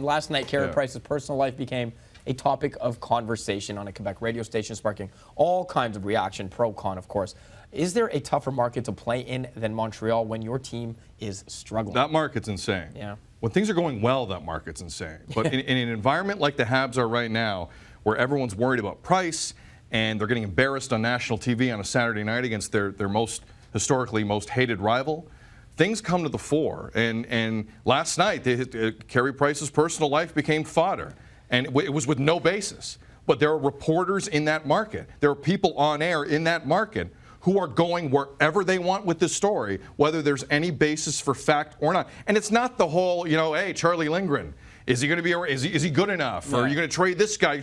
last night, Carey Price's personal life became a topic of conversation on a Quebec radio station, sparking all kinds of reaction, pro, con, of course. Is there a tougher market to play in than Montreal when your team is struggling? That market's insane. Yeah. When things are going well, that market's insane. But in an environment like the Habs are right now, where everyone's worried about Price and they're getting embarrassed on national TV on a Saturday night against their historically most hated rival, things come to the fore. And last night, Carey Price's personal life became fodder. And it was with no basis. But there are reporters in that market. There are people on air in that market who are going wherever they want with this story, whether there's any basis for fact or not. And it's not the whole, hey, Charlie Lindgren, is he going to be? Is he good enough? Or are you going to trade this guy?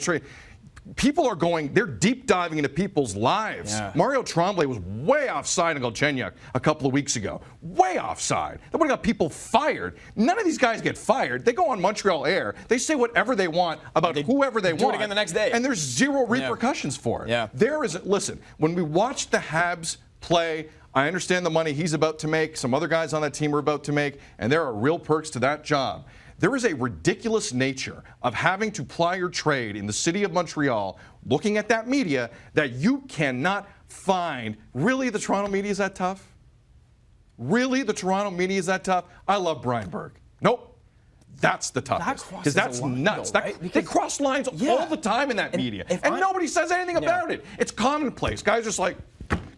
People are going, they're deep diving into people's lives. Yeah. Mario Tremblay was way offside in Galchenyuk a couple of weeks ago. Way offside. That would have got people fired. None of these guys get fired. They go on Montreal Air. They say whatever they want about whoever they want. Do it again the next day. And there's zero repercussions for it. Yeah. Listen, when we watch the Habs play, I understand the money he's about to make, some other guys on that team are about to make, and there are real perks to that job. There is a ridiculous nature of having to ply your trade in the city of Montreal, looking at that media, that you cannot find. Really, the Toronto media is that tough? Really, the Toronto media is that tough? I love Brian Burke. Nope. That's the toughest. Because that's nuts. Though, right? They cross lines all the time in that media. And nobody says anything about it. It's commonplace. Guys just like,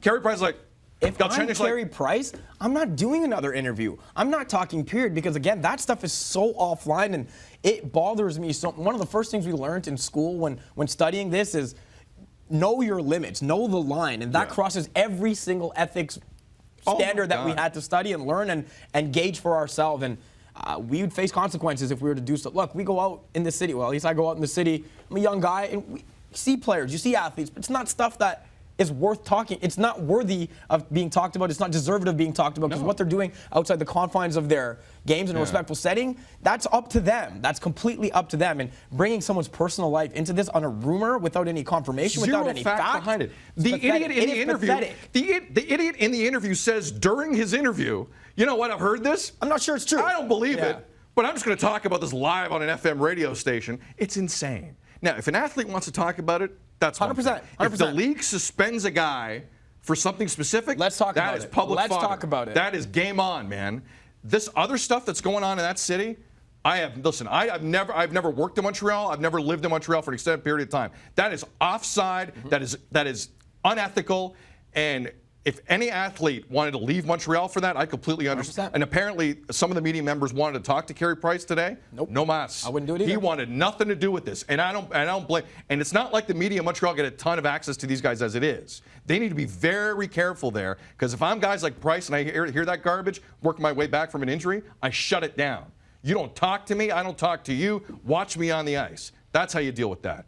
Carey Price is like, if I'm Carey Price, I'm not doing another interview. I'm not talking, period, because, again, that stuff is so offline, and it bothers me. So one of the first things we learned in school when studying this is know your limits, know the line, and that crosses every single ethics standard that we had to study and learn and gauge for ourselves. And we would face consequences if we were to do so. Look, we go out in the city. Well, at least I go out in the city. I'm a young guy, and we see players, you see athletes, but it's not stuff that is worth talking. It's not worthy of being talked about. It's not deserving of being talked about because what they're doing outside the confines of their games in a respectful setting, that's up to them. That's completely up to them. And bringing someone's personal life into this on a rumor without any confirmation, without any fact behind it. The idiot in the interview, the idiot in the interview says during his interview, you know what? I've heard this. I'm not sure it's true. I don't believe it, but I'm just going to talk about this live on an FM radio station. It's insane. Now, if an athlete wants to talk about it, that's 100%. If the league suspends a guy for something specific, let's talk about it. That is public fodder. Let's talk about it. That is game on, man. This other stuff that's going on in that city, I've never worked in Montreal. I've never lived in Montreal for an extended period of time. That is offside. That is unethical. And if any athlete wanted to leave Montreal for that, I completely understand. 100%. And apparently, some of the media members wanted to talk to Carey Price today. Nope. No mas. I wouldn't do it either. He wanted nothing to do with this, and I don't blame. And it's not like the media in Montreal get a ton of access to these guys as it is. They need to be very careful there, because if I'm guys like Price and I hear that garbage, working my way back from an injury, I shut it down. You don't talk to me, I don't talk to you. Watch me on the ice. That's how you deal with that.